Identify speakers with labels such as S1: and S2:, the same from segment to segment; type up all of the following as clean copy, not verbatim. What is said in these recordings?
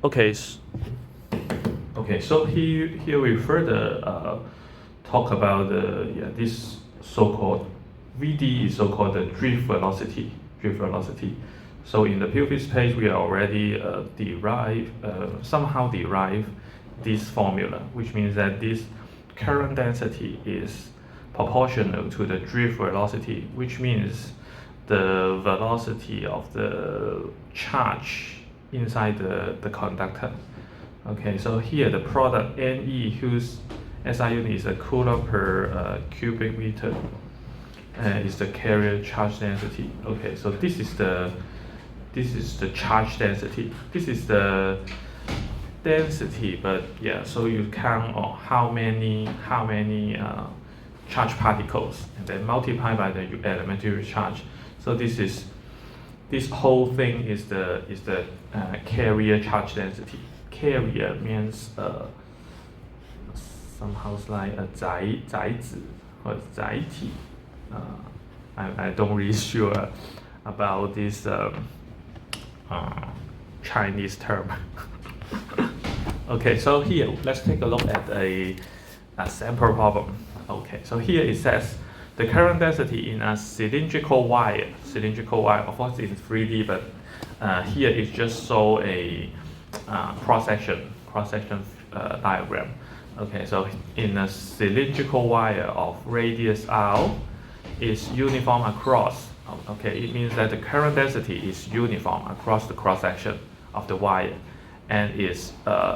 S1: Okay, so here we further talk about this so-called VD is so-called the drift velocity. So in the previous page, we already somehow derive this formula, which means that this current density is proportional to the drift velocity, which means the velocity of the charge inside the conductor. Okay, so here the product Ne, whose SI unit is a coulomb per cubic meter, is the carrier charge density. Okay, so this is the charge density. This is the density, but yeah, so you count on how many charge particles and then multiply by the elementary charge. So this whole thing is the carrier charge density. Carrier means somehow like a 载子 or 载体. I don't really sure about this Chinese term. Okay, so here let's take a look at a sample problem. Okay, so here it says the current density in a cylindrical wire, of course in 3D, but here it just show a cross-section diagram. Okay, so in a cylindrical wire of radius r is uniform across. Okay, it means that the current density is uniform across the cross-section of the wire and is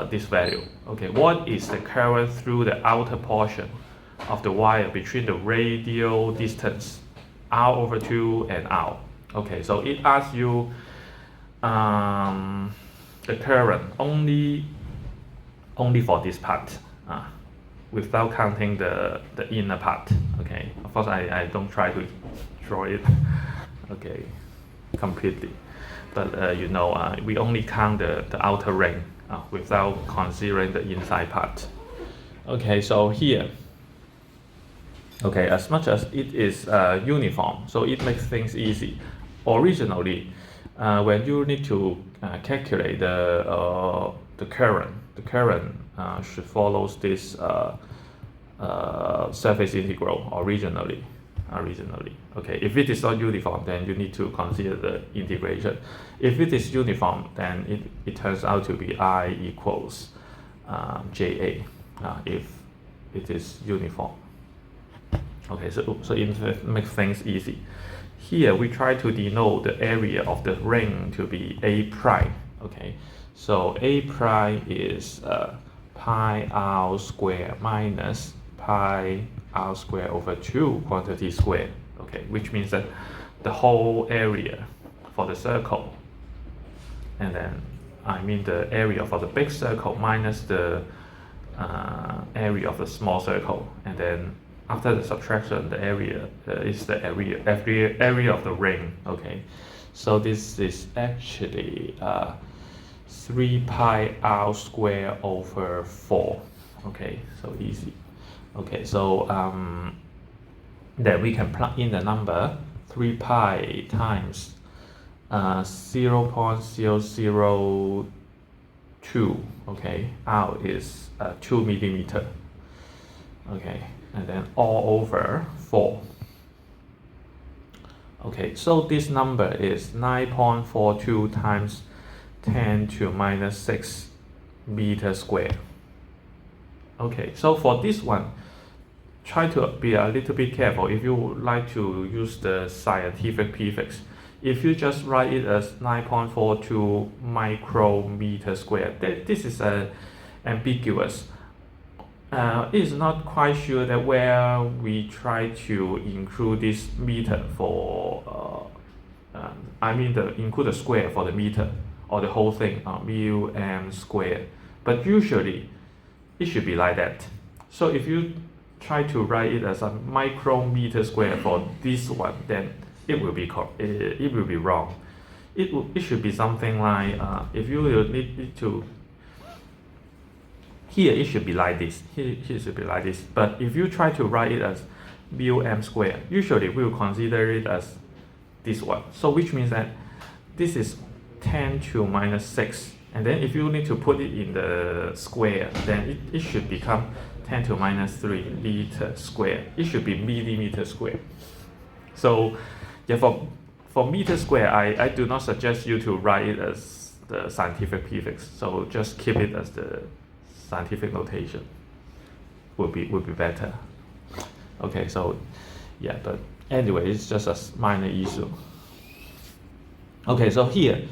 S1: this value. Okay, what is the current through the outer portion of the wire between the radial distance r/2 and r? Okay, so it asks you the current only for this part, without counting the inner part. Okay, of course I don't try to draw it okay completely, but we only count the outer ring without considering the inside part. Okay, so here, okay, as much as it is uniform, so it makes things easy. Originally, when you need to calculate the current should follow this surface integral originally. Okay, if it is not uniform, then you need to consider the integration. If it is uniform, then it turns out to be I equals JA if it is uniform. Okay, so it makes things easy. Here we try to denote the area of the ring to be A prime. Okay, so A prime is pi r square minus pi r square over 2 quantity squared. Okay, which means that the whole area for the circle, and then the area for the big circle minus the area of the small circle, and then after the subtraction, the area is the area of the ring. Okay, so this is actually 3 pi r square over 4. Okay, so easy. Okay, so then we can plug in the number 3 pi times 0.002. Okay, r is 2 millimeter. Okay, and then all over 4. Okay, so this number is 9.42 times 10 to minus 6 meter square. Okay, so for this one, try to be a little bit careful if you would like to use the scientific prefix. If you just write it as 9.42 micrometer square, this is ambiguous. It is not quite sure that where we try to include this meter for, include the square for the meter or the whole thing, mu m square. But usually it should be like that. So if you try to write it as a micrometer square for this one, then it will be wrong. It should be something like if you will need to. Here it should be like this. Here it should be like this. But if you try to write it as mu m square, usually we will consider it as this one. So which means that this is 10 to minus 6. And then if you need to put it in the square, then it should become 10 to minus 3 meter square. It should be millimeter square. So yeah, for meter square, I do not suggest you to write it as the scientific prefix. So just keep it as the scientific notation would be better. Okay, so yeah, but anyway, it's just a minor issue. Okay, so here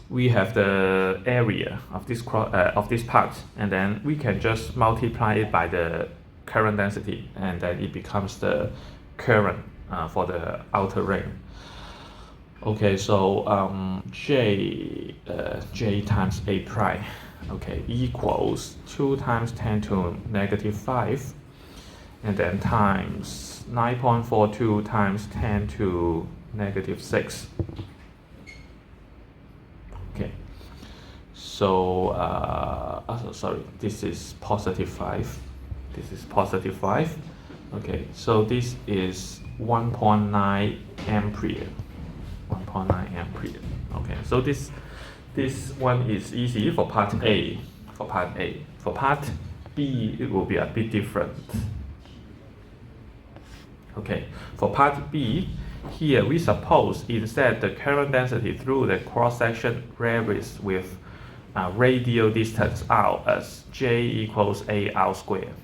S1: we have the area of this part, and then we can just multiply it by the current density, and then it becomes the current for the outer ring. Okay, so J times A prime, okay, equals 2 times 10 to negative 5, and then times 9.42 times 10 to negative 6. Okay, so sorry, this is positive 5. This is positive 5. Okay, so this is 1.9 ampere. 1.9 ampere. Okay, so this one is easy for part A. For part A. For part B, it will be a bit different. Okay, for part B, here we suppose instead the current density through the cross section varies with radial distance r as J equals A r squared.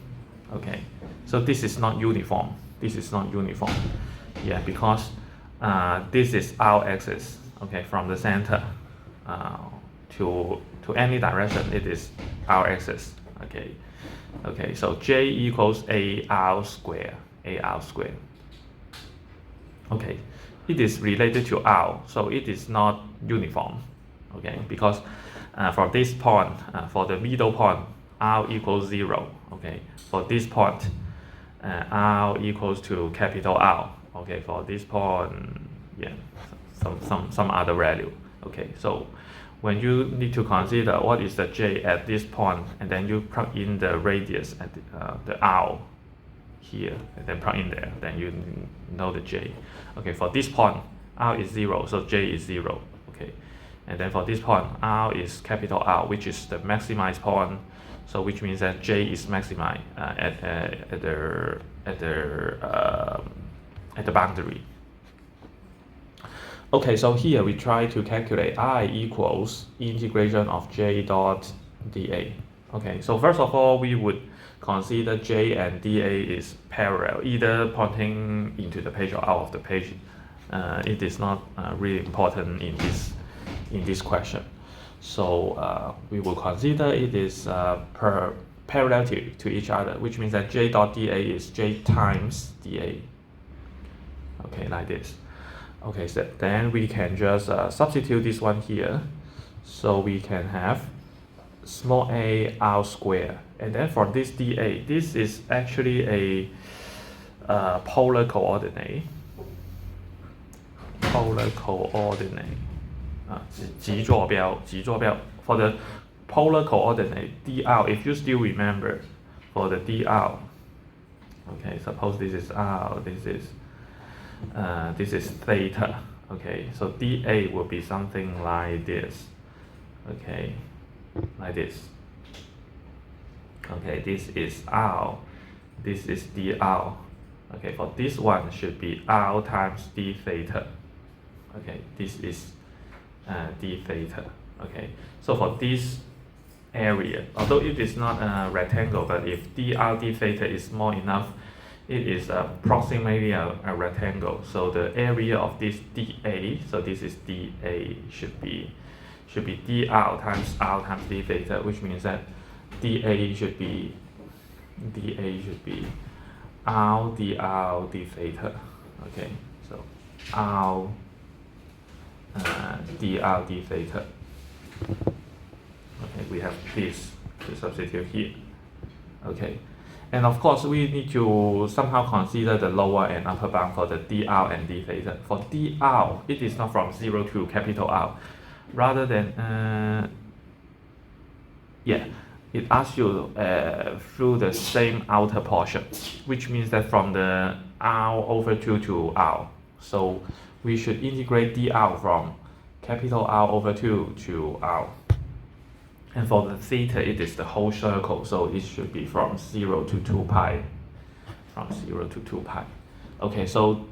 S1: Okay, so this is not uniform. This is not uniform. Yeah, because this is our axis. Okay, from the center to any direction, it is our axis. Okay, okay. So J equals A r squared. A r squared. Okay, it is related to r, so it is not uniform. Okay, because for this point, for the middle point, r equals 0. Okay, for this point, r equals to capital R. Okay, for this point, yeah, some other value. Okay, so when you need to consider what is the J at this point, and then you plug in the radius at the R here, and then plug in there, then you know the J. Okay, for this point, R is 0, so J is 0. Okay, and then for this point, R is capital R, which is the maximized point. So which means that J is maximized at the boundary. Okay, so here we try to calculate I equals integration of J dot dA. Okay, so first of all, we would consider J and dA is parallel, either pointing into the page or out of the page. It is not really important in this question. So we will consider it is parallel to each other, which means that J dot dA is J times dA. Okay, like this. Okay, so then we can just substitute this one here. So we can have small a r squared. And then for this dA, this is actually a polar coordinate. Polar coordinate. 极坐标. For the polar coordinate, dr, if you still remember, for the dr, okay, suppose this is r, this is theta. Okay, so dA will be something like this. Okay, like this. Okay, this is r, this is dr. Okay, for this one should be r times d theta. Okay, this is d theta. Okay, so for this area, although it is not a rectangle, but if dr d theta is small enough, it is approximately a rectangle. So the area of this dA, so this is dA, should be dr times r times d theta, which means that dA should be r dr d theta. Okay, so r dr d theta. Okay, we have this to substitute here. Okay, and of course we need to somehow consider the lower and upper bound for the dr and d theta. For dr, it is not from 0 to capital R, rather than it asks you through the same outer portion, which means that from the R over 2 to R. So we should integrate dr from capital R over 2 to R. And for the theta, it is the whole circle, so it should be from 0 to 2 pi. From 0 to 2 pi. Okay, so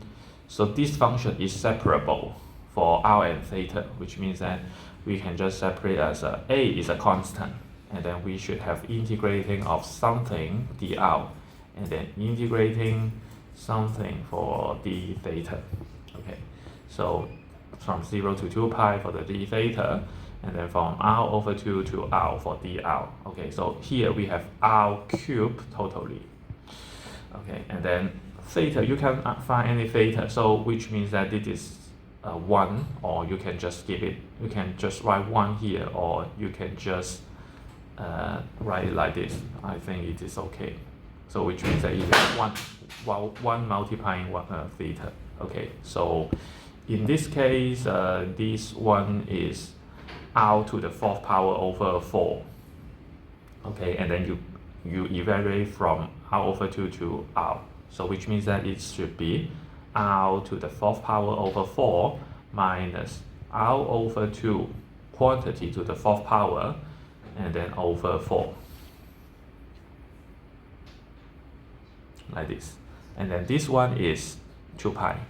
S1: this function is separable for R and theta, which means that we can just separate as a is a constant, and then we should have integrating of something dr, and then integrating something for d theta. Okay, so from 0 to 2 pi for the d theta, and then from r over 2 to r for dr. Okay, so here we have r cubed totally. Okay, and then theta, you can find any theta, so which means that it is 1, or you can just give it, you can just write 1 here, or you can just write it like this. I think it is okay. So which means that it is 1 multiplying theta. Okay, so in this case, this one is r to the 4th power over 4. Okay, and then you evaluate from r over 2 to r. So which means that it should be r to the 4th power over 4 minus r over 2 quantity to the 4th power, and then over 4. Like this. And then this one is 2 pi.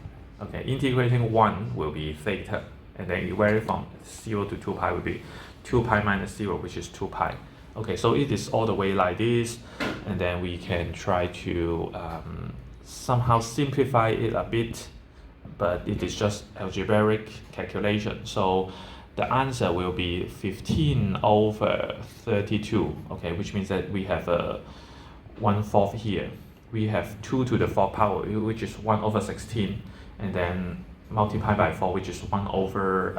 S1: Okay, integrating 1 will be theta, and then you vary from 0 to 2 pi will be 2 pi minus 0, which is 2 pi. Okay, so it is all the way like this, and then we can try to somehow simplify it a bit, but it is just algebraic calculation. So the answer will be 15 over 32, okay, which means that we have a 1/4 here. We have 2 to the 4th power, which is 1 over 16, and then multiply by 4, which is 1 over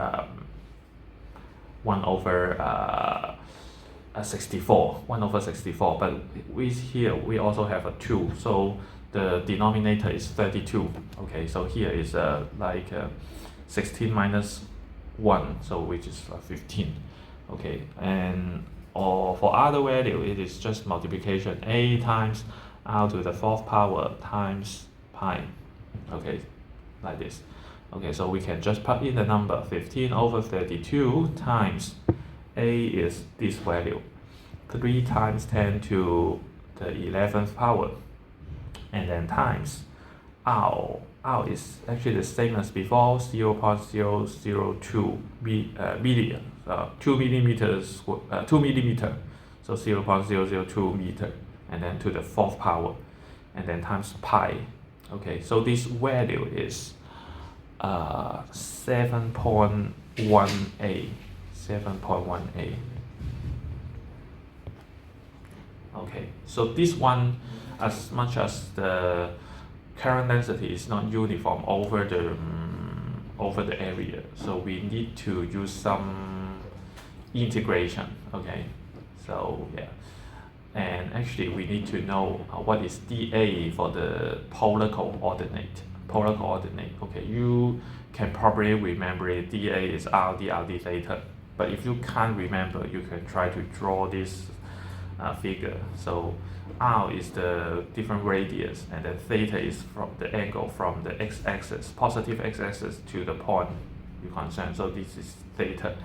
S1: 64, 1 over 64, but here we also have a 2, so the denominator is 32. Okay, so here is like 16 minus 1, so which is 15. Okay, and or for other value, it is just multiplication, a times r to the 4th power times pi. Okay, like this. Okay, so we can just put in the number 15 over 32 times a is this value, 3 times 10 to the 11th power, and then times r. R is actually the same as before, 0.002 million, 2 millimeters, 2 millimeter, so 0.002 meter, and then to the 4th power, and then times pi. Okay, so this value is 7.1a, 7.1a. Okay, so this one, as much as the current density is not uniform over the area, so we need to use some integration. Okay, so yeah, and actually we need to know what is dA for the polar coordinate. Okay, you can probably remember it, dA is r dr d theta, but if you can't remember, you can try to draw this figure. So r is the different radius, and then theta is from the angle from the x-axis, positive x-axis, to the point you concern. So this is theta,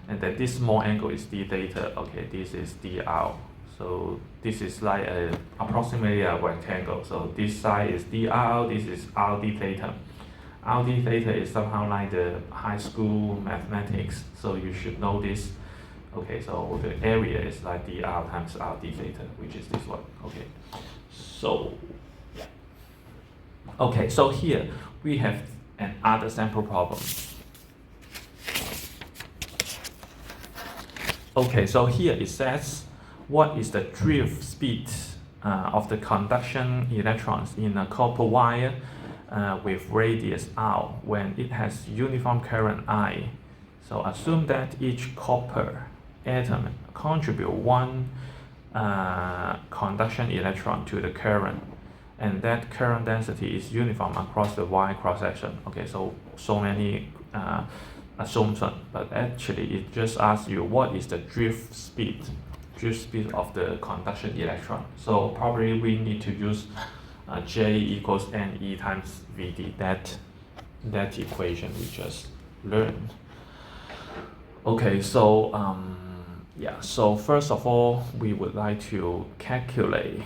S1: and then this small angle is d theta. Okay, this is dr. So this is like approximately a rectangle. So this side is dr, this is rd theta. Rd theta is somehow like the high school mathematics, so you should know this. Okay, so the area is like dr times rd theta, which is this one. Okay, so yeah. Okay, so here we have another sample problem. Okay, so here it says, what is the drift speed of the conduction electrons in a copper wire with radius r when it has uniform current I? So assume that each copper atom contribute 1 conduction electron to the current, and that current density is uniform across the wire cross section. Okay, so many assumption, but actually it just asks you what is the drift speed of the conduction electron. So probably we need to use J equals NE times VD, that equation we just learned. Okay, so yeah, so first of all, we would like to calculate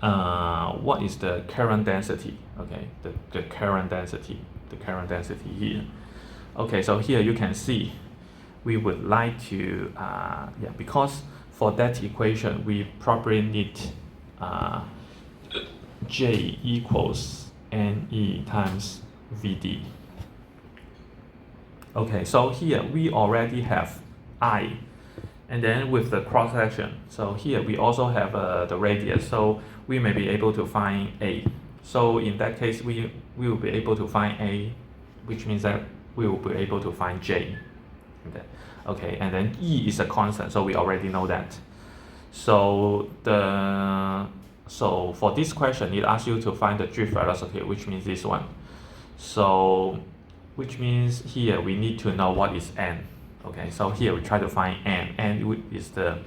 S1: what is the current density. Okay, the current density, here. Okay, so here you can see we would like to yeah, because for that equation we probably need J equals NE times VD. Okay, so here we already have I, and then with the cross section, so here we also have the radius, so we may be able to find A. So in that case, we will be able to find A, which means that we will be able to find J. Okay, and then E is a constant, so we already know that. So for this question, it asks you to find the drift velocity, which means this one. So which means here we need to know what is n. Okay, so here we try to find n. N is the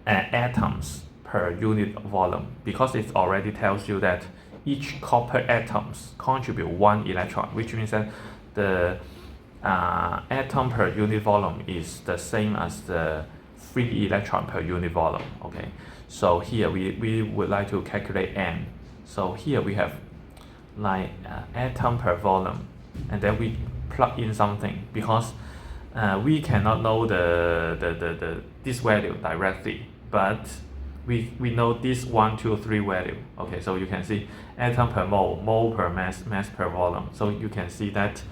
S1: atoms per unit volume, because it already tells you that each copper atoms contribute 1 electron, which means that the atom per unit volume is the same as the free electron per unit volume. Okay, so here we would like to calculate n. So here we have like atom per volume, and then we plug in something, because we cannot know this value directly, but we know this 1, 2, 3 value. Okay, so you can see atom per mole, mole per mass, mass per volume. So you can see that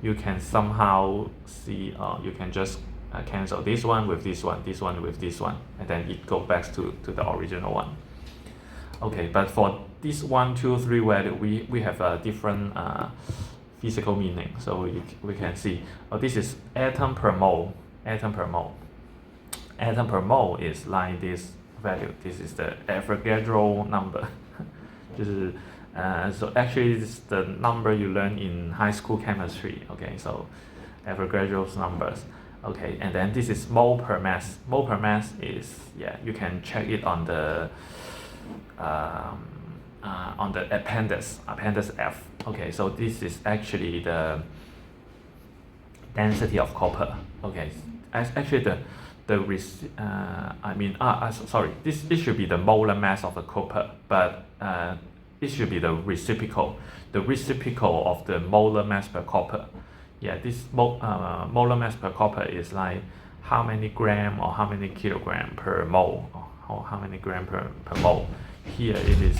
S1: you can somehow see you can just cancel this one with this one, this one with this one, and then it goes back to the original one. Okay, but for this 1, 2, 3 value, we have a different physical meaning. So we can see this is atom per mole. Atom per mole is like this value. This is the Avogadro number. So actually it's the number you learn in high school chemistry. Okay, so Avogadro's numbers. Okay, and then this is mole per mass. Mole per mass is, yeah, you can check it on the appendix F. Okay, so this is actually the density of copper. Okay, actually sorry, this should be the molar mass of the copper, but it should be the reciprocal of the molar mass per copper. Yeah, this molar mass per copper is like how many gram or how many kilogram per mole, or how many gram per mole. Here it is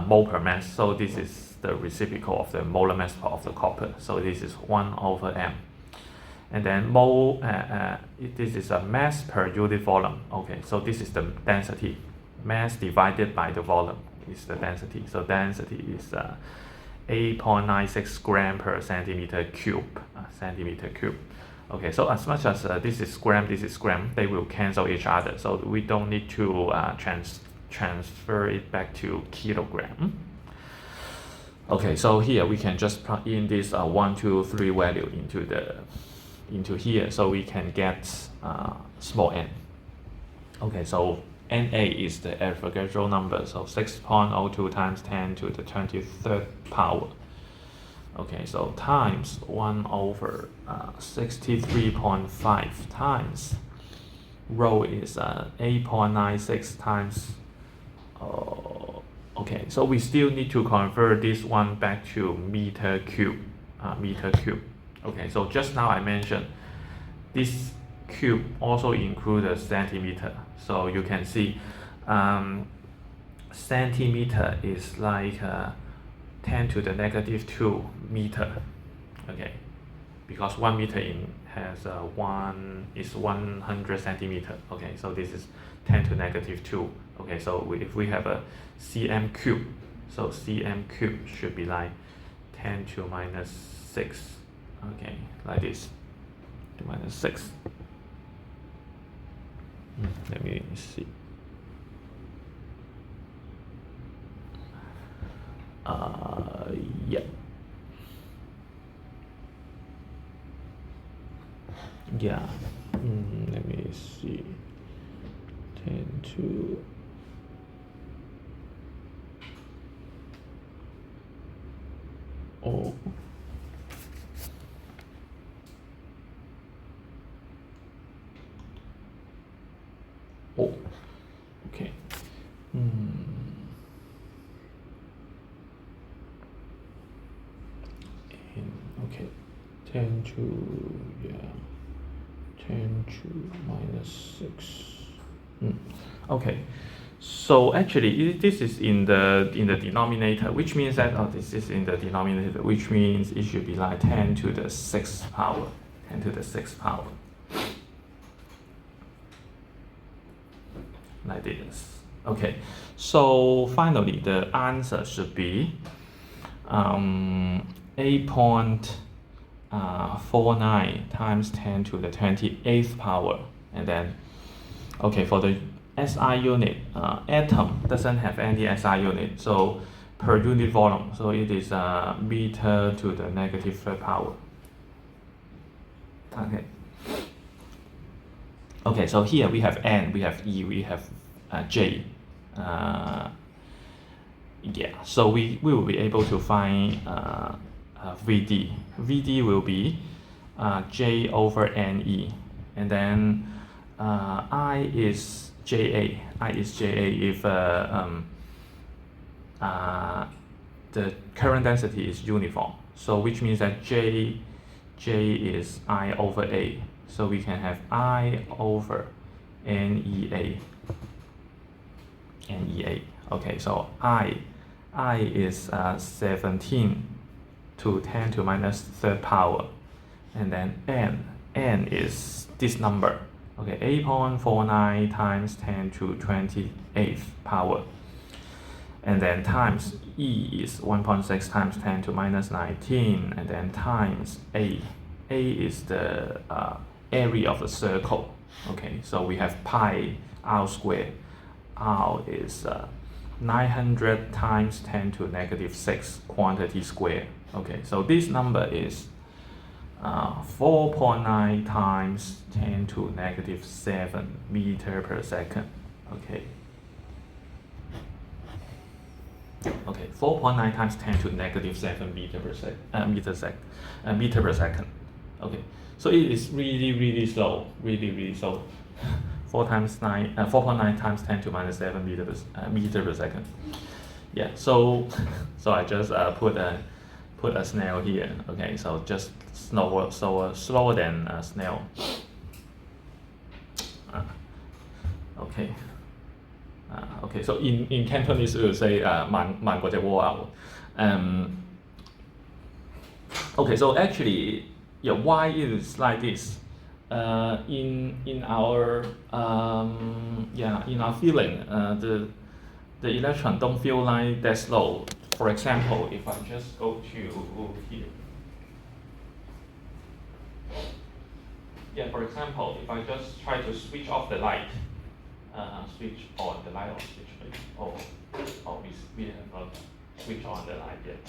S1: mole per mass, so this is the reciprocal of the molar mass of the copper. So this is 1/m. And then mole, this is a mass per unit volume. Okay, so this is the density. Mass divided by the volume is the density. So density is 8.96 gram per centimeter cube. Okay, so as much as this is gram, they will cancel each other. So we don't need to transfer it back to kilogram. Okay, so here we can just plug in this 1, 2, 3 value into here, so we can get small n. Okay, so Na is the Avogadro number, so 6.02 times 10 to the 23rd power. Okay, so times 1/63.5 times rho is 8.96 times. Okay, so we still need to convert this one back to meter cube. Okay, so just now I mentioned this cube also includes a centimeter. So you can see centimeter is like 10 to the negative 2 meter. Okay, because 1 meter has 100 centimeter. Okay, so this is 10 to negative 2. Okay, so if we have a cm cube, so cm cube should be like 10 to minus 6. Okay, like this, to minus 6. Let me see. Yeah. Yeah. Let me see. 10 to Oh, okay. Okay, 10 to, yeah, 10 to minus 6. Okay, so actually this is in the denominator, which means that this is in the denominator, which means it should be like 10 to the 6th power, 10 to the 6th power, like this. Okay, so finally the answer should be 8.49 times 10 to the 28th power. And then, okay, for the SI unit, atom doesn't have any SI unit, so per unit volume, so it is meter to the negative third power. Okay. Okay, so here we have N, we have E, we have J. Yeah, so we will be able to find VD. VD will be J over NE, and then I is JA. I is JA if the current density is uniform. So which means that J is I over A. So we can have I over NEA. Okay, so I is 17 to 10 to minus third power, and then N is this number. Okay, 8.49 times 10 to 28th power, and then times E is 1.6 times 10 to minus 19, and then times A is the area of the circle. Okay, so we have pi r squared. R is 900 times 10 to negative 6 quantity square. Okay, so this number is 4.9 times 10 to negative 7 meter per second. Okay. Okay, 4.9 times 10 to negative 7 meter per second. Okay, so it is really slow, really slow. 4.9 times 10 to minus 7 meter per second. Yeah, so I just put a snail here. Okay, so just slower than a snail. Okay. Okay, so in Cantonese we will say 慢過隻蝸牛. Okay, so actually, yeah, why it is like this? In our feeling, the electron don't feel like that slow. For example, if I just go to here, yeah, for example, if I just try to switch off the light, switch on the light or switch off. We have not switch on the light yet.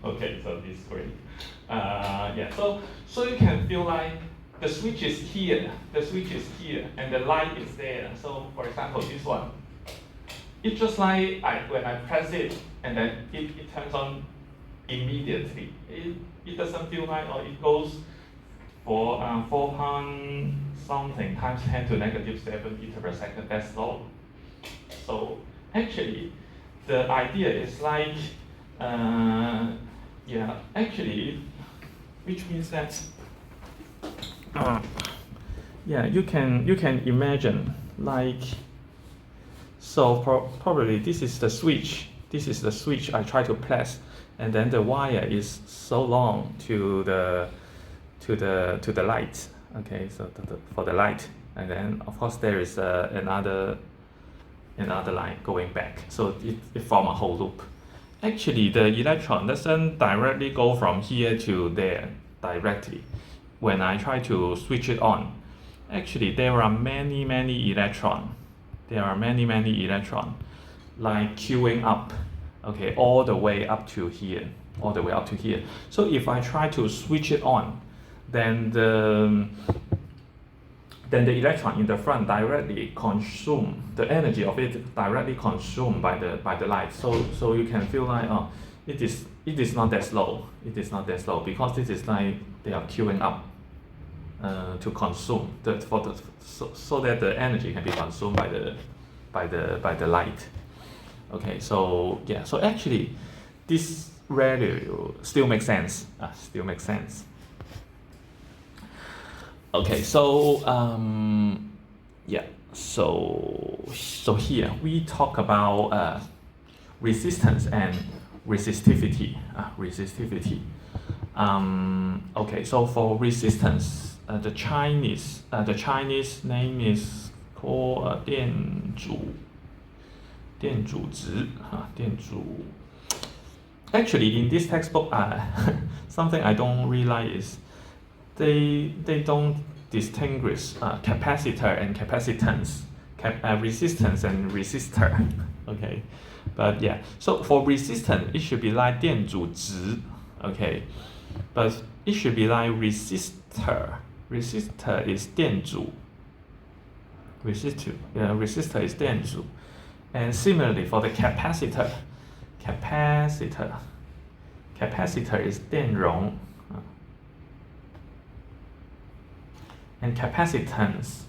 S1: Okay, so this is great. Yeah, so you can feel like the switch is here, and the light is there. So for example, this one, it's just like when I press it, and then it turns on immediately. It doesn't feel like, or it goes for 4 something times 10 to negative 7 meter per second. That's slow. So actually, the idea is like, actually, which means that, you can imagine like, so probably this is the switch. This is the switch I try to press, and then the wire is so long to the light. Okay, so for the light, and then of course there is another line going back, so it forms a whole loop. Actually, the electron doesn't directly go from here to there directly. When I try to switch it on, actually there are many electrons. There are many electrons like queuing up, okay, all the way up to here. So if I try to switch it on, then the electron in the front directly consume the energy of it, directly consumed by the light. So you can feel like, it is not that slow. It is not that slow because this is like they are queuing up. to consume so that the energy can be consumed by the light. Okay, so yeah, so actually this value still makes sense. Okay, so yeah, so here we talk about resistance and resistivity. Okay, so for resistance, the Chinese name is called 电阻值. Actually, in this textbook, something I don't really like is they don't distinguish capacitor and capacitance, resistance and resistor. Okay, but yeah, so for resistance it should be like 电阻值. Okay, but it should be like resistor. Resistor is 电阻. Resistor is 电阻. And similarly for the capacitor is 电容. And capacitance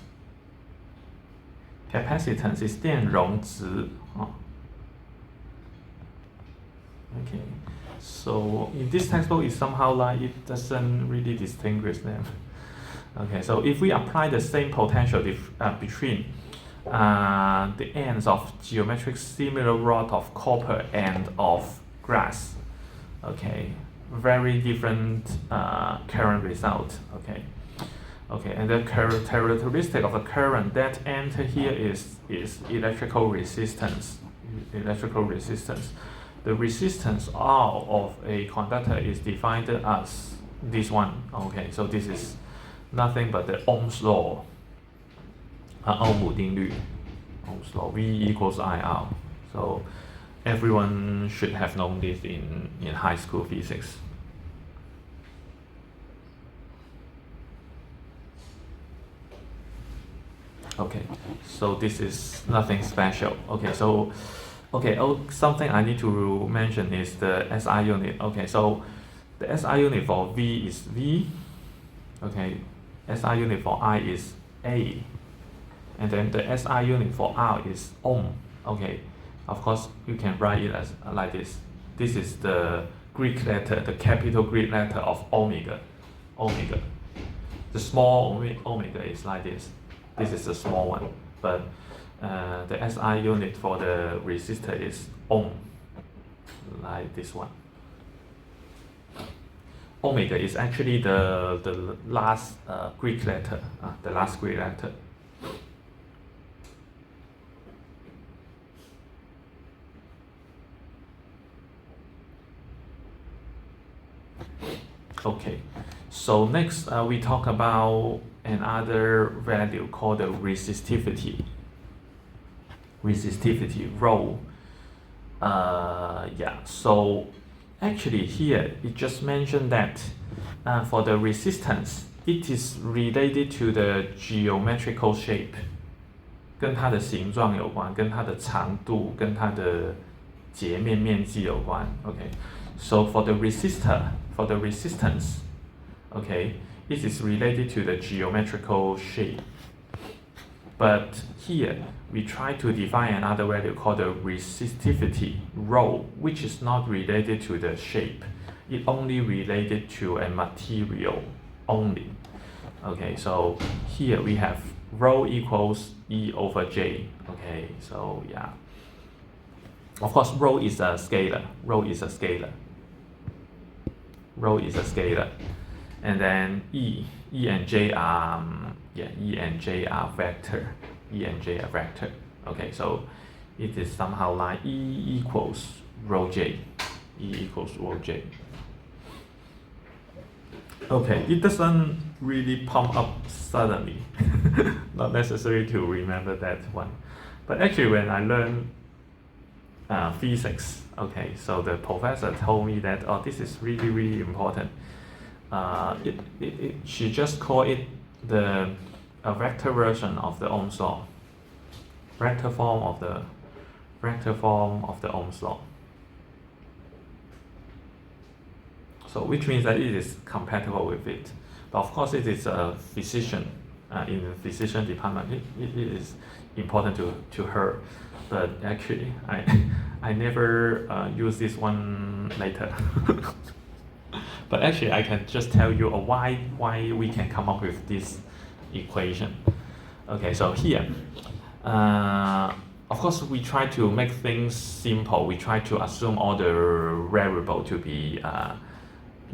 S1: is 电容值. Okay, so in this textbook it somehow like it doesn't really distinguish them. Okay, so if we apply the same potential between the ends of geometric similar rod of copper and of glass, okay, very different current result. Okay, and the characteristic of the current that enter here is electrical resistance. The resistance R of a conductor is defined as this one. Okay, so this is nothing but the Ohm's law. 欧姆定律 Ohm's law, V equals IR. So everyone should have known this in high school physics. Okay, so this is nothing special. Okay, so something I need to mention is the SI unit. Okay, so the SI unit for V is V. Okay, SI unit for I is A. And then the SI unit for R is Ohm. Okay, of course you can write it as like this. This is the Greek letter, the capital Greek letter of omega. The small omega is like this. This is the small one, but the SI unit for the resistor is Ohm, like this one. Omega is actually the last Greek letter, the last Greek letter. Okay, so next we talk about another value called the resistivity. Rho. Yeah, so actually here it just mentioned that for the resistance it is related to the geometrical shape. 跟它的形状有关，跟它的长度，跟它的截面面积有关。Okay, so for the resistance, okay, it is related to the geometrical shape. But here we try to define another value called the resistivity, rho, which is not related to the shape. It only related to a material only. Okay, so here we have rho equals E over J. Okay, so yeah. Of course, rho is a scalar. And then E and J are vector. Okay, so it is somehow like E equals rho J. Okay, it doesn't really pump up suddenly. Not necessary to remember that one. But actually when I learned physics, okay, so the professor told me that this is really, really important. She just called it a vector version of the Ohm's law. Vector form of the Ohm's law. So which means that it is compatible with it. But of course, it is a physician in the physician department. It is important to her, but actually, I never use this one later. But actually, I can just tell you why we can come up with this equation. Okay, so here, of course, we try to make things simple. We try to assume all the variable to be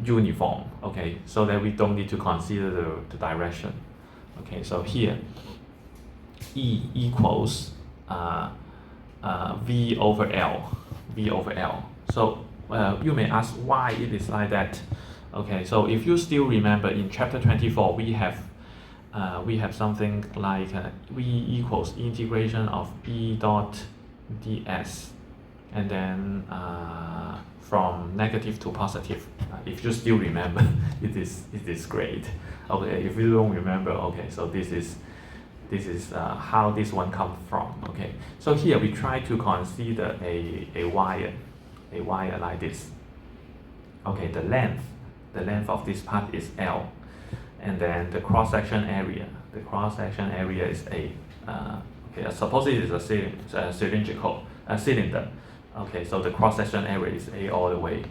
S1: uniform. Okay, so that we don't need to consider the direction. Okay, so here, E equals V over L. V over L. So you may ask why it is like that. Okay, so if you still remember in chapter 24, we have something like V equals integration of E dot ds, and then from negative to positive. If you still remember, it is great. Okay, if you don't remember, okay, so this is how this one comes from. Okay, so here we try to consider a wire like this. Okay, the length of this part is L, and then the cross section area is A. Okay, suppose it is a cylindrical cylinder. Okay, so the cross section area is A all the way.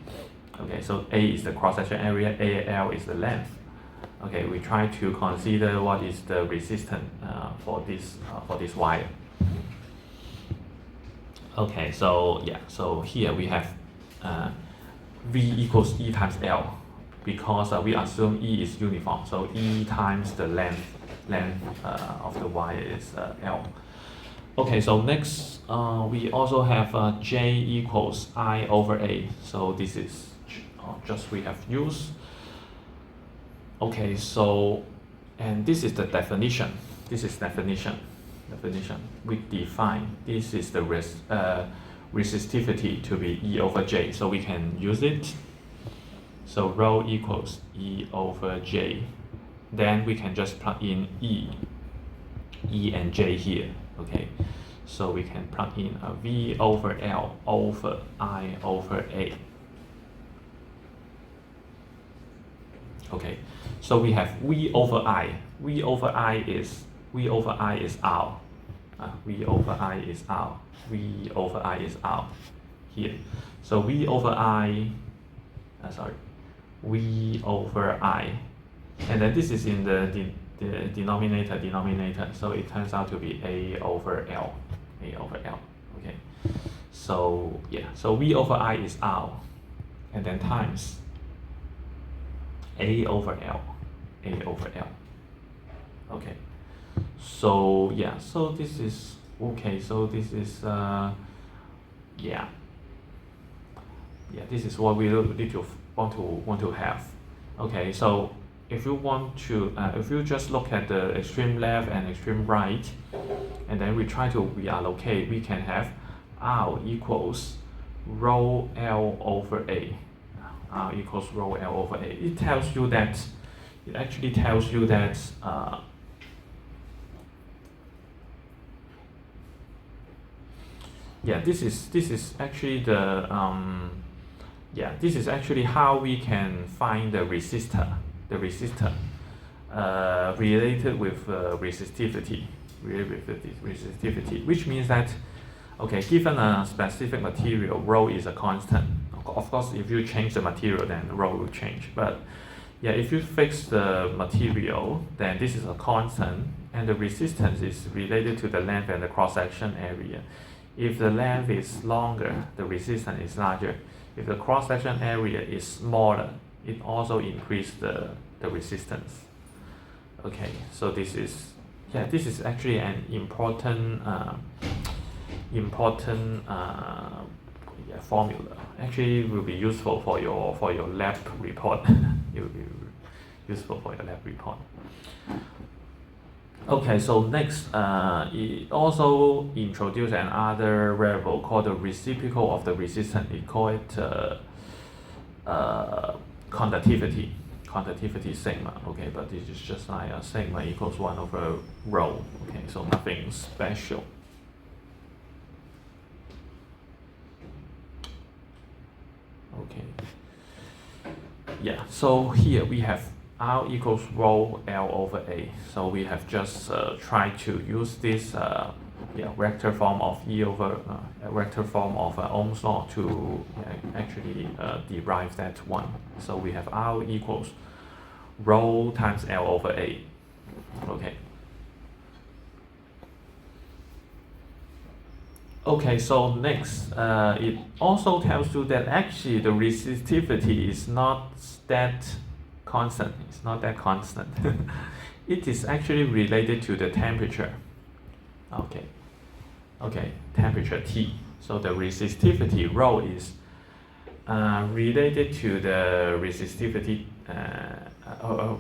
S1: Okay, so A is the cross section area, AL is the length. Okay, we try to consider what is the resistance for this wire. Okay, so yeah, so here we have V equals E times L, because we assume E is uniform, so E times the length of the wire is L. Okay, so next we also have J equals I over A. So this is just we have used. Okay, so and this is the definition. This is definition. We define this is the resistivity to be E over J. So we can use it. So rho equals E over J. Then we can just plug in E and J here. Okay, so we can plug in a V over L over I over A. Okay, so we have V over I. V over I is R. V over I is R. V over I is R here. So V over I, V over I, and then this is in the denominator, so it turns out to be A over L. Okay, so yeah, so V over I is R, and then times A over L. Okay, so yeah, so this is okay, so this is this is what we need to want to have. Okay, so if you want to if you just look at the extreme left and extreme right, and then we try to reallocate, we can have R equals rho L over A. R equals rho L over A. It actually tells you that this is actually the this is actually how we can find the resistor related with resistivity, which means that, okay, given a specific material, rho is a constant. Of course, if you change the material, then rho will change. But yeah, if you fix the material, then this is a constant, and the resistance is related to the length and the cross-section area. If the length is longer, the resistance is larger. If the cross-section area is smaller, it also increases the resistance. Okay, so this is actually an important formula. Actually, will be useful for your lab report. It will be useful for your lab report. Okay, so next, it also introduced another variable called the reciprocal of the resistance. We call it conductivity sigma. Okay, but this is just like a sigma equals 1 over rho. Okay, so nothing special. Okay. Yeah, so here we have R equals rho L over A. So we have just tried to use this vector form of E over vector form of Ohm's law to actually derive that one. So we have R equals rho times L over A. Okay. Okay, so next, it also tells you that actually the resistivity is not that constant. It's not that constant. It is actually related to the temperature. Okay. Okay, temperature T. So the resistivity rho is related to the resistivity,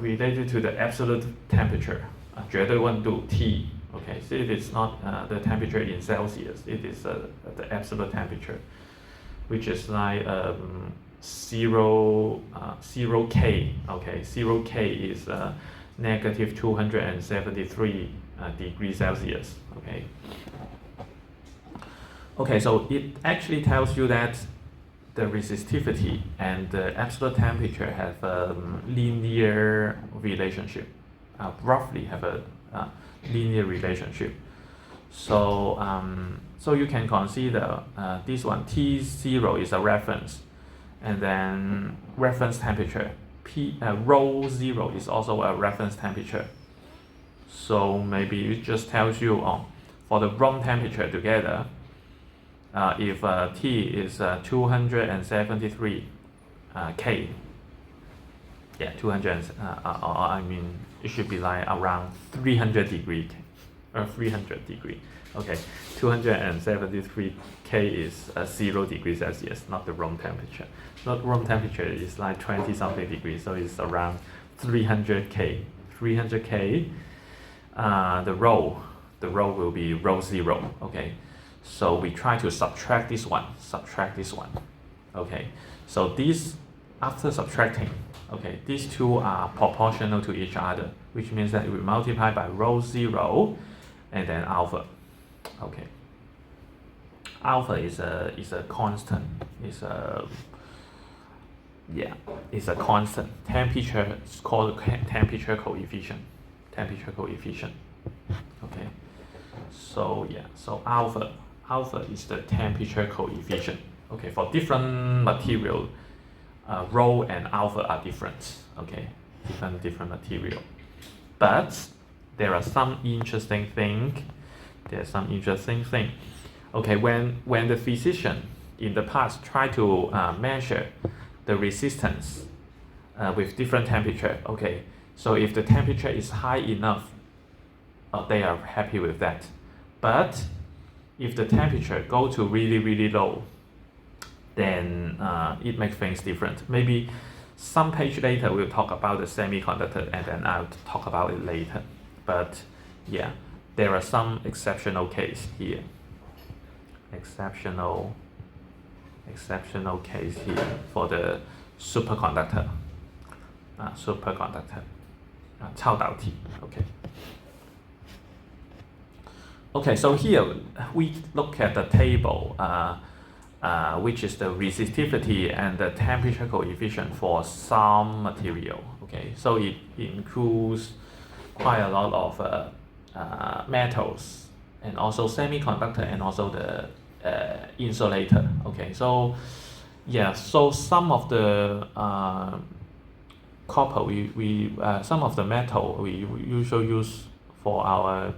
S1: related to the absolute temperature, 绝对温度 T. Okay, so it is not the temperature in Celsius, it is the absolute temperature, which is like 0 K. Okay, 0 K is negative 273 degrees Celsius. Okay. Okay, so it actually tells you that the resistivity and the absolute temperature have a linear relationship, roughly have a linear relationship. So so you can consider this one, T0 is a reference, and then reference temperature rho 0 is also a reference temperature. So maybe it just tells you for the room temperature together, if T is 273 K, yeah, 200, I mean, it should be like around 300 degree, or 300 degree. Okay, 273 K is 0 degrees Celsius, not the room temperature. Not room temperature is like 20 something degrees, so it's around 300 K. 300 K, the rho will be rho 0. Okay, so we try to subtract this one. Okay, so these, after subtracting, okay, these two are proportional to each other, which means that we multiply by rho 0 and then alpha. Okay, alpha is a constant. It's a constant. Temperature is called temperature coefficient. Okay, so yeah, so alpha is the temperature coefficient. Okay, for different material, rho and alpha are different. Okay, different material, but there are some interesting thing. Okay, when the physician in the past try to measure the resistance with different temperature, okay, so if the temperature is high enough, they are happy with that. But if the temperature go to really low, then it makes things different. Maybe some page later we'll talk about the semiconductor, and then I'll talk about it later. But yeah, there are some exceptional case here. Exceptional case here for the superconductor. 超导体. Okay. Okay, so here we look at the table, which is the resistivity and the temperature coefficient for some material. Okay, so it includes quite a lot of metals, and also semiconductor, and also the insulator. Okay, so yeah, so some of the copper, some of the metal we usually use for our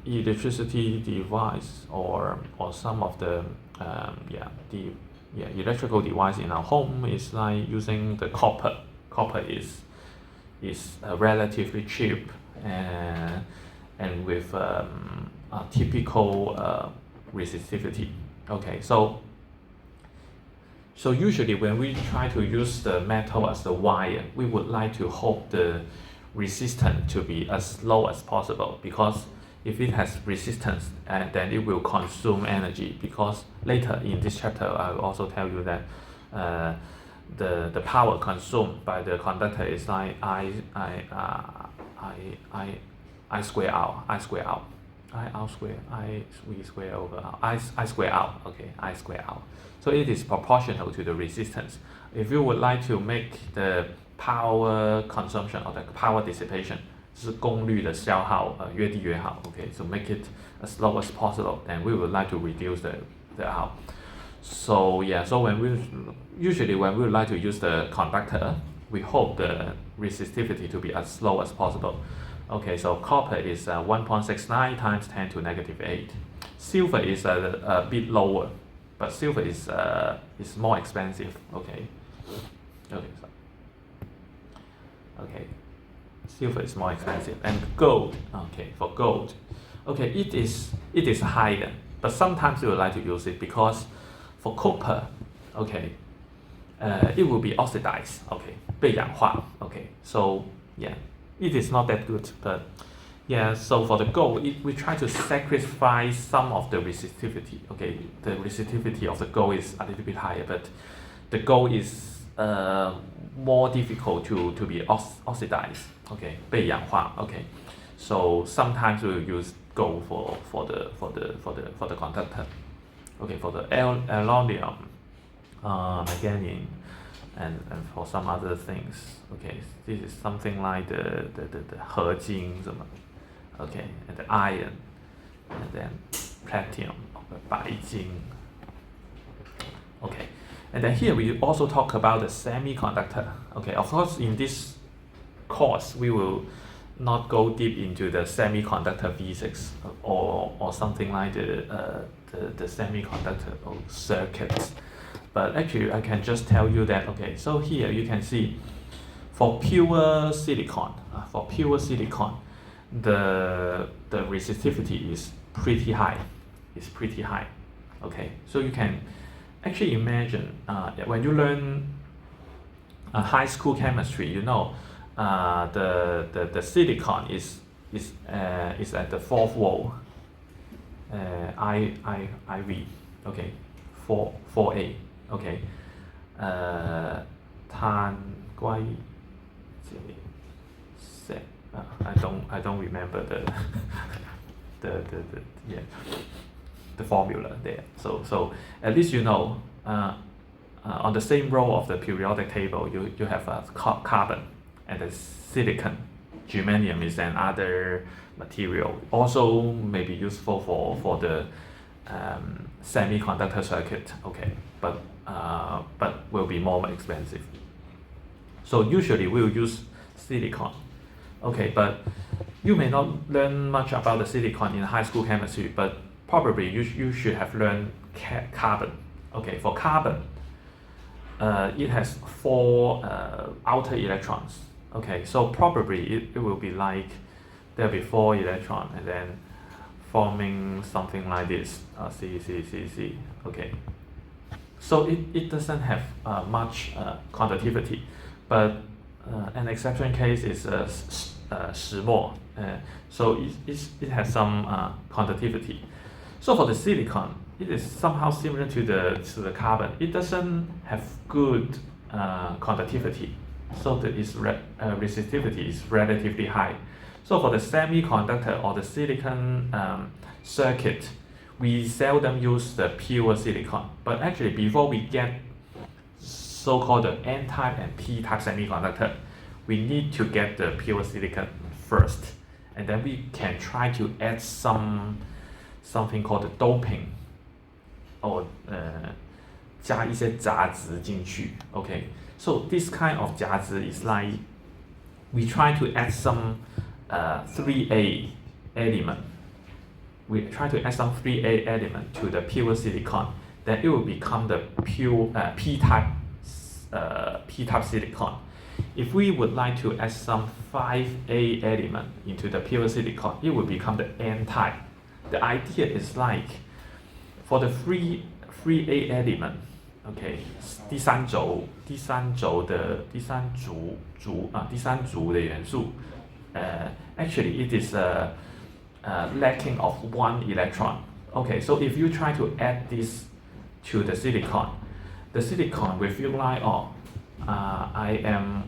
S1: electricity device, or some of the electrical device in our home is like using the copper. Copper is relatively cheap, and with a typical resistivity. Okay, so usually when we try to use the metal as the wire, we would like to hope the resistance to be as low as possible, because if it has resistance, then it will consume energy, because later in this chapter I will also tell you that the power consumed by the conductor is like I square out, V square over I square out. Okay, I square out. So it is proportional to the resistance. If you would like to make the power consumption or the power dissipation， 是功率的消耗越低越好。Okay, so make it as low as possible. Then we would like to reduce the out. So yeah, so when we would like to use the conductor, we hope the resistivity to be as low as possible. Okay, so copper is 1.69 times 10 to negative 8. Silver is a bit lower, but silver is more expensive. Okay, okay, silver is more expensive. And gold, okay, for gold, okay, it is higher, but sometimes we would like to use it because for copper, okay, it will be oxidized, okay, 被氧化, okay, so yeah, it is not that good, but yeah, so for the gold, we try to sacrifice some of the resistivity, okay, the resistivity of the gold is a little bit higher, but the gold is more difficult to be oxidized, okay, 被氧化, okay, so sometimes we will use gold for the conductor, okay, for the aluminum, manganese, and for some other things, okay, this is something like the 合金 okay, and the iron, and then platinum, 白金, okay, and then here we also talk about the semiconductor, okay, of course in this course we will not go deep into the semiconductor physics or something like the semiconductor or circuits, but actually I can just tell you that, okay, so here you can see for pure silicon, the resistivity is pretty high, okay, so you can actually imagine when you learn high school chemistry, you know, the silicon is at the 4th wall, IV, okay, 4A, okay, 碳硅石, I don't remember the formula there. So at least you know on the same row of the periodic table you have carbon and the silicon. Germanium is another material, also may be useful for the semiconductor circuit, okay, but will be more expensive. So usually we will use silicon, okay, but you may not learn much about the silicon in high school chemistry, but probably you should have learned carbon. Okay, for carbon, it has 4 outer electrons. Okay, so probably it will be like there'll be 4 electrons and then forming something like this, C. Okay, so it doesn't have much conductivity, but an exception case is 石墨, so it has some conductivity. So for the silicon, it is somehow similar to the carbon. It doesn't have good conductivity, so its resistivity is relatively high. So for the semiconductor or the silicon circuit, we seldom use the pure silicon. But actually, before we get so-called the N-type and P-type semiconductor, we need to get the pure silicon first, and then we can try to add something called the doping, or 加一些杂质进去. Okay, so this kind of 杂质 is like we try to add some 3A element. We try to add some 3A element to the pure silicon, then it will become the pure P-type silicon. If we would like to add some 5A element into the pure silicon, it will become the N-type. The idea is like for the 3A element, okay, 第三族的元素, actually it is lacking of 1 electron. Okay, so if you try to add this to the silicon will feel like, I am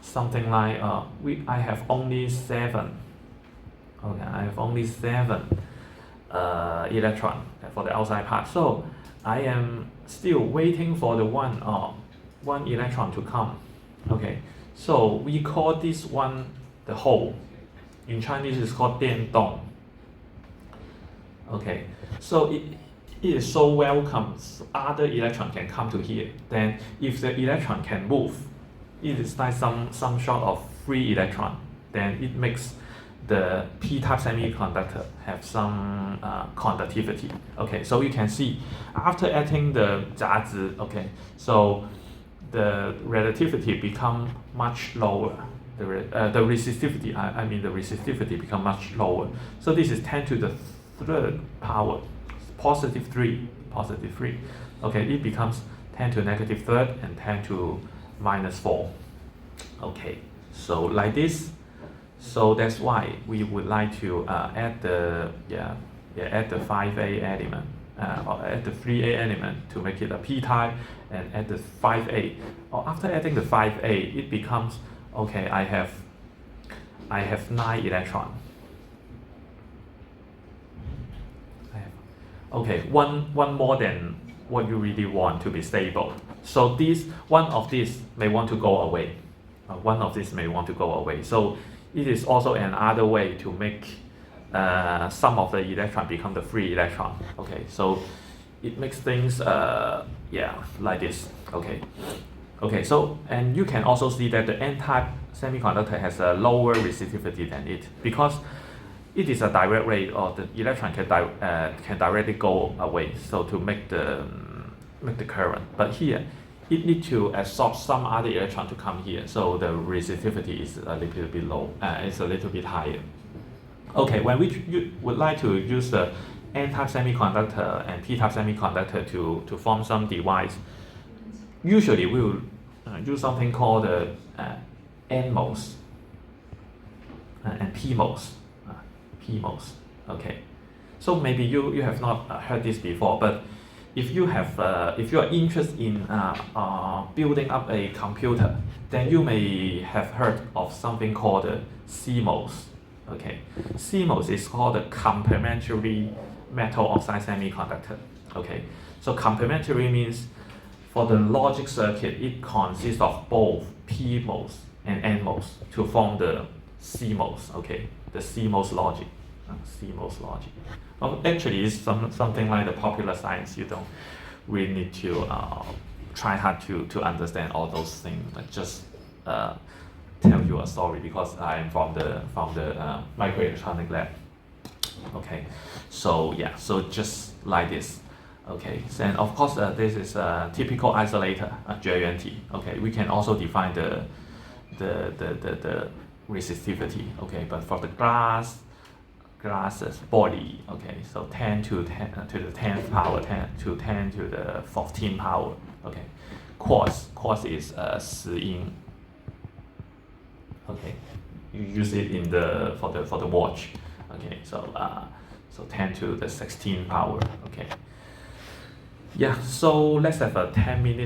S1: something like I have only 7. Okay, I have only 7 electron for the outside part. So I am still waiting for the one electron to come. Okay, so we call this one the hole. In Chinese, it's called 电洞. Okay, so it is so welcome. Other electron can come to here. Then, if the electron can move, it is like some sort of free electron. Then it makes the p-type semiconductor have some conductivity. Okay, so you can see after adding the 杂质, okay, so the relativity become much lower. The resistivity, I mean the resistivity become much lower. So this is 10 to the third power, positive 3. Okay, it becomes 10 to negative third and 10 to minus 4. Okay, so like this. So that's why we would like to add the add the 5A element or add the 3A element to make it a p-type, and add the 5A. Or after adding the 5A, it becomes okay. I have 9 electrons. Okay, one more than what you really want to be stable. So one of these may want to go away. So it is also another way to make some of the electron become the free electron. Okay, so it makes things like this. Okay, so and you can also see that the n-type semiconductor has a lower resistivity than it, because it is a direct rate, or the electron can directly go away, so to make the current. But here it needs to absorb some other electron to come here, so the resistivity is a little bit low, it's a little bit higher. Okay, when you would like to use the n-type semiconductor and p-type semiconductor to form some device, usually we will use something called the n-MOS and p-MOS. Okay, so maybe you have not heard this before, but if you are interested in building up a computer, then you may have heard of something called the CMOS. Okay, CMOS is called the complementary metal oxide semiconductor. Okay, so complementary means for the logic circuit, it consists of both PMOS and NMOS to form the CMOS. Okay, the CMOS logic. Well, actually, it's something like the popular science. You don't really need to try hard to understand all those things. I just tell you a story because I am from the microelectronic lab. Okay, so yeah, so just like this. Okay, and of course this is a typical isolator, JNT. Okay, we can also define the resistivity. Okay, but for the glasses body, okay, so 10 to the 10th power, 10 to 10 to the 14th power. Okay, quartz is 10 音. Okay, you use it in for the watch. Okay, so 10 to the 16th power. Okay, yeah, so let's have a 10-minute